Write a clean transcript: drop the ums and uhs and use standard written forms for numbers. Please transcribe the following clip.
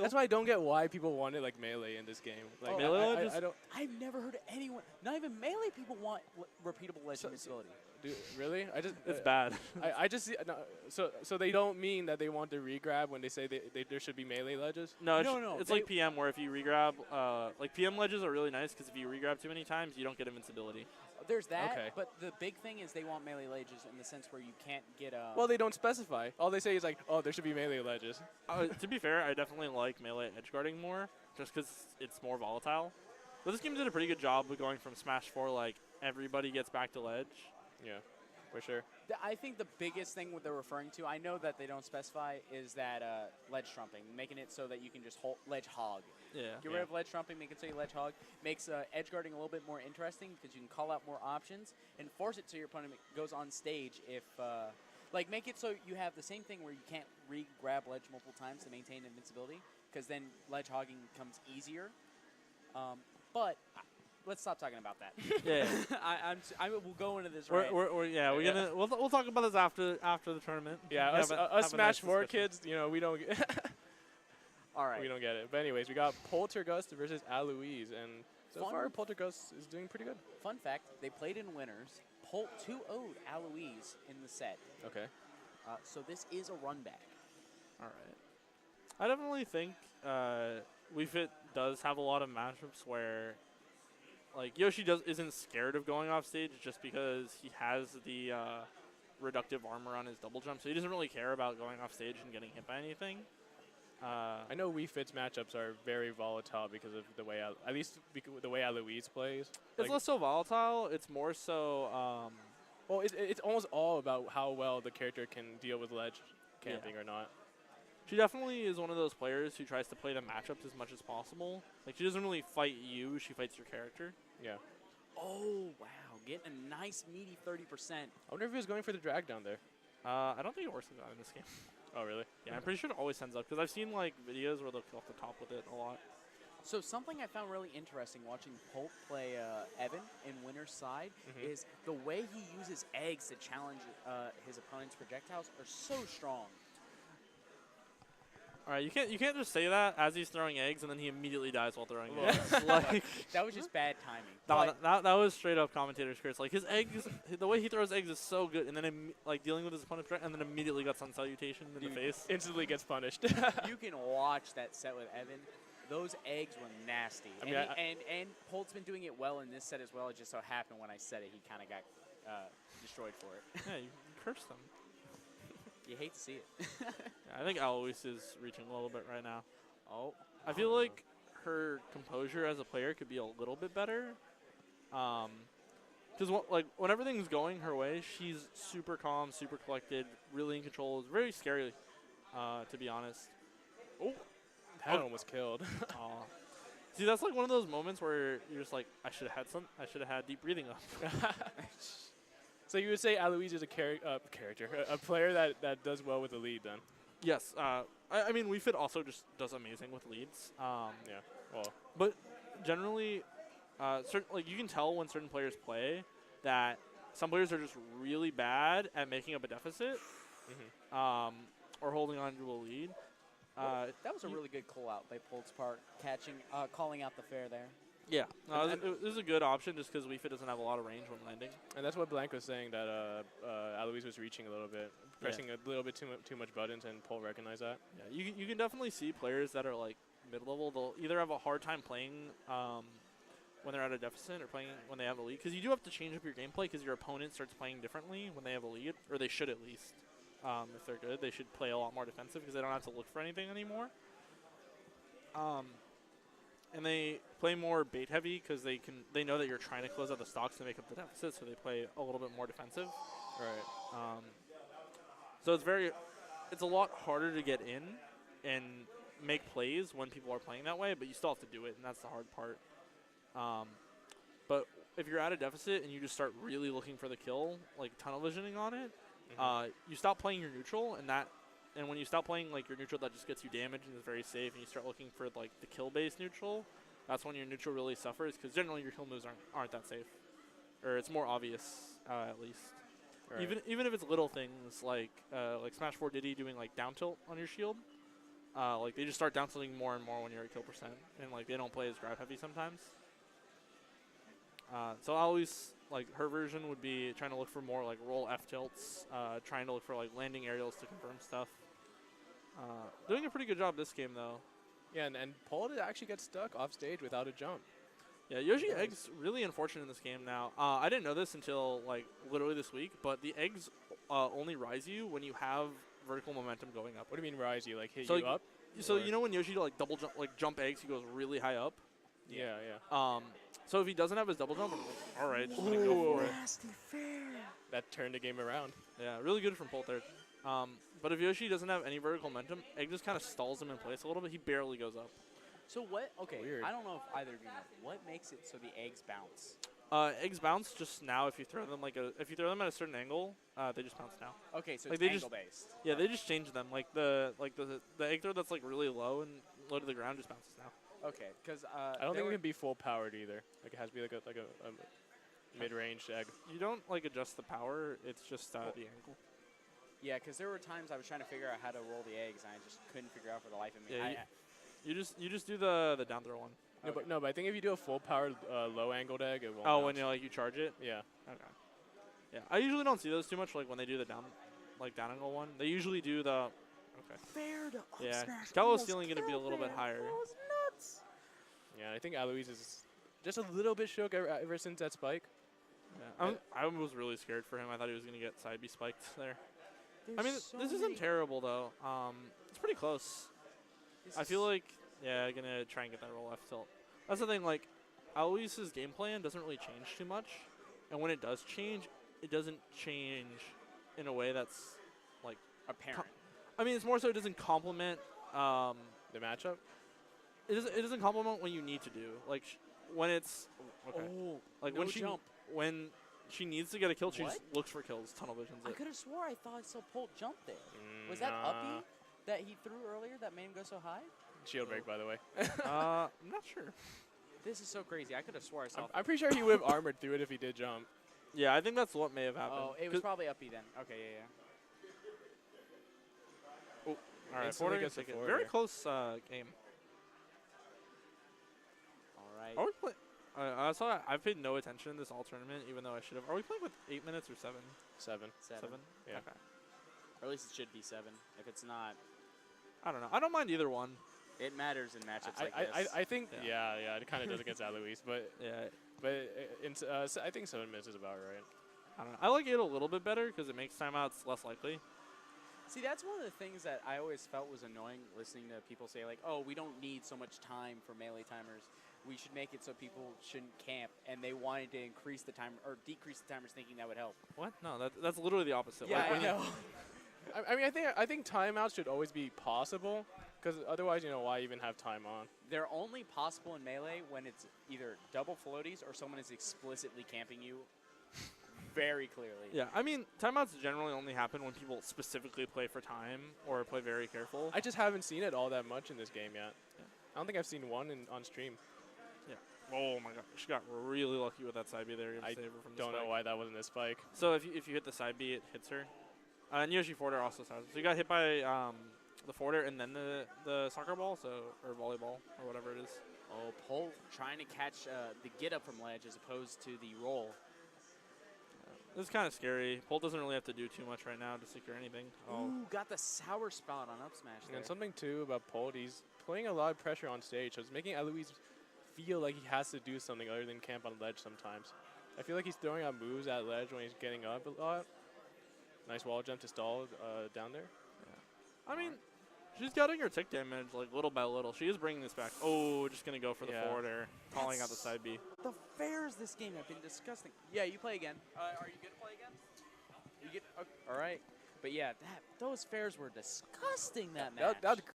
That's why I don't get why people wanted like melee in this game. Like Melee I don't. I've never heard of anyone, not even melee people want repeatable ledge invincibility. Dude, really? It's bad. I just see, no, so they don't mean that they want the regrab when they say there should be melee ledges. No, it's they- like PM where if you regrab, like PM ledges are really nice because if you regrab too many times, you don't get invincibility. There's that, Okay. but the big thing is they want melee ledges in the sense where you can't get a. Well, they don't specify. All they say is like, oh, there should be melee ledges. To be fair, I definitely like melee edge guarding more just because it's more volatile. But this game did a pretty good job of going from Smash 4 like everybody gets back to ledge. Yeah, for sure. I think the biggest thing what they're referring to, I know that they don't specify, is that ledge trumping, making it so that you can just ledge hog. Yeah. Get rid of ledge trumping, make it so you ledge hog. Makes edge guarding a little bit more interesting because you can call out more options and force it so your opponent goes on stage if, like make it so you have the same thing where you can't re-grab ledge multiple times to maintain invincibility because then ledge hogging comes easier. But let's stop talking about that. Yeah. I will go into this We'll talk about this after the tournament. Yeah, us Smash 4 kids, you know, we don't get All right. we don't get it. But anyways, we got Poltergust versus Alois, and so far Poltergust is doing pretty good. Fun fact, they played in winners. Polt 2-0'd Alois in the set. Okay. So this is a run back. All right. I definitely think Wii Fit does have a lot of matchups where like Yoshi isn't scared of going off stage just because he has the reductive armor on his double jump, so he doesn't really care about going off stage and getting hit by anything. I know Wii Fit's matchups are very volatile because of the way, at least the way Alois plays. It's less so volatile. It's more so. Well, it's almost all about how well the character can deal with ledge camping or not. She definitely is one of those players who tries to play the matchups as much as possible. Like she doesn't really fight you; she fights your character. Yeah. Oh wow, getting a nice meaty 30%. I wonder if he was going for the drag down there. I don't think it works like that in this game. Oh, really? Yeah, I'm pretty sure it always ends up because I've seen like videos where they'll kill off the top with it a lot. So something I found really interesting watching Polt play Evan in winner's side is the way he uses eggs to challenge his opponent's projectiles are so strong. All right, you can't just say that as he's throwing eggs and then he immediately dies while throwing eggs. Like That was just bad timing. that was straight up commentator's curse. Like his eggs, the way he throws eggs is so good, and then like dealing with his opponent and then immediately got sun salutation in the face. Instantly gets punished. You can watch that set with Evan. Those eggs were nasty. I mean, and Polt's been doing it well in this set as well. It just so happened when I said it, he kind of got destroyed for it. Yeah, you cursed them. You hate to see it. Yeah, I think Alois is reaching a little bit right now. Oh. I feel like her composure as a player could be a little bit better. Because when everything's going her way, she's super calm, super collected, really in control. It's very scary, to be honest. Oh, that one was killed. See, that's like one of those moments where you're just like, I should have had deep breathing up. So you would say Alois is a character, a player that does well with the lead, then? Yes. I mean, Wii Fit also just does amazing with leads. Yeah. Well. But generally, you can tell when certain players play that some players are just really bad at making up a deficit, or holding on to a lead. That was a really good call out by Polt's part, calling out the fair there. Yeah, it was a good option just because Wii Fit doesn't have a lot of range when landing. And that's what Blank was saying, that Alois was reaching a little bit, pressing a little bit too much buttons, and Pol recognized that. Yeah, you can definitely see players that are like mid-level. They'll either have a hard time playing when they're at a deficit or playing when they have a lead. Because you do have to change up your gameplay because your opponent starts playing differently when they have a lead, or they should at least. If they're good, they should play a lot more defensive because they don't have to look for anything anymore. And they play more bait heavy because they know that you're trying to close out the stocks to make up the deficit, so they play a little bit more defensive. Right. So it's a lot harder to get in and make plays when people are playing that way, but you still have to do it, and that's the hard part. But if you're at a deficit and you just start really looking for the kill, like tunnel visioning on it, you stop playing your neutral, and when you stop playing like your neutral that just gets you damage and is very safe, and you start looking for like the kill-based neutral, that's when your neutral really suffers because generally your kill moves aren't that safe, or it's more obvious at least. Right. Even if it's little things like Smash 4 Diddy doing like down tilt on your shield, like they just start down tilting more and more when you're at kill percent, and like they don't play as grab heavy sometimes. So Alois, like her version would be trying to look for more like roll F tilts, trying to look for like landing aerials to confirm stuff. Doing a pretty good job this game though. Yeah, and Paul did actually get stuck off stage without a jump. Yeah, Yoshi eggs really unfortunate in this game now. I didn't know this until like literally this week, but the eggs only rise you when you have vertical momentum going up. What do you mean rise you? Like hit So, you up? So Or- you know when Yoshi like double jump, like jump eggs, he goes really high up. Yeah, yeah. So if he doesn't have his double jump, I'm like, all right, just gonna go for it. Nasty fair. That turned the game around. Yeah, really good from Polter. But if Yoshi doesn't have any vertical momentum, egg just kind of stalls him in place a little bit. He barely goes up. So what? Okay, Weird. I don't know if either of you know. What makes it so the eggs bounce? Eggs bounce just now if you throw them if you throw them at a certain angle, they just bounce now. Okay, so Like, it's they just- angle based. Yeah, they just change them. Like the egg throw that's like really low and low to the ground just bounces now. Okay, because I don't think it can be full powered either. Like it has to be like a mid-range egg. You don't like adjust the power. It's just the angle. Yeah, because there were times I was trying to figure out how to roll the eggs, and I just couldn't figure out for the life of me. Yeah, you just do the down throw one. No, but I think if you do a full powered low angled egg, it won't. Oh, when bounce. you charge it. Yeah. Okay. Yeah, I usually don't see those too much. Like when they do the down angle one, they usually do the. Okay. fair to up Yeah, smash. Gallo's ceiling gonna be a little bit higher. That was nuts. Yeah, I think Alois is just a little bit shook ever since that spike. Yeah, I was really scared for him. I thought he was gonna get side B spiked there. I mean, so this many- isn't terrible though. It's pretty close. this I is- feel like gonna try and get that roll F tilt. That's the thing. Like, Alois's game plan doesn't really change too much, and when it does change, it doesn't change in a way that's like apparent. I mean, it's more so it doesn't complement. The matchup. It doesn't complement what you need to do. Like when it's okay. Oh, Like no when jump. when she needs to get a kill, she What? just looks for kills. Tunnel visions I it. could have swore I thought I saw Polt jump there. Was that Nah. uppy that he threw earlier that made him go so high? Shield break, by the way. I'm not sure. This is so crazy. I could have swore I saw. I'm pretty sure he would have armored through it if he did jump. Yeah, I think that's what may have happened. Oh, it was probably uppy then. Okay, yeah. All right, Instantly forward gets the ticket. forward Very here. close game. All right. Are we playing? I saw. I've paid no attention this all tournament, even though I should have. Are we playing with 8 minutes or 7? 7. Seven. Yeah. Okay. Or at least it should be 7. If it's not, I don't know. I don't mind either one. it matters in matchups like this. I think Yeah. yeah, it kind of does against Alois, but Yeah. I think 7 minutes is about right. I don't know. I like it a little bit better because it makes timeouts less likely. See, that's one of the things that I always felt was annoying listening to people say, like, oh, we don't need so much time for melee timers. We should make it so people shouldn't camp. And they wanted to increase the time or decrease the timers thinking that would help. What? No, that's literally the opposite. Yeah, Like, I when you- know. I mean, I think timeouts should always be possible, because otherwise, why even have time on? They're only possible in melee when it's either double floaties or someone is explicitly camping you very clearly. Yeah, I mean, timeouts generally only happen when people specifically play for time or play very careful. I just haven't seen it all that much in this game yet. Yeah. I don't think I've seen one on stream. Oh my god, she got really lucky with that side B there. I Save her from the Don't know spike. why that wasn't a spike. So if you hit the side B, it hits her. And Yoshi forwarder also has. So you got hit by the forwarder and then the soccer ball, or volleyball or whatever it is. Oh, Polt trying to catch the get up from ledge as opposed to the roll. This is kind of scary. Polt doesn't really have to do too much right now to secure anything. Oh, Ooh, got the sour spot on up smash there. And something too about Polt, he's putting a lot of pressure on stage, so it's making Alois feel like he has to do something other than camp on ledge sometimes. I feel like he's throwing out moves at ledge when he's getting up a lot. Nice wall jump to stall down there. I mean, she's getting her tick damage like little by little. She is bringing this back. Oh, just gonna go for the Yeah. forwarder, calling out the side B. The fairs this game have been disgusting. Yeah, you play again. Are you good to play again? You get okay. All right. But yeah, those fairs were disgusting that match. That was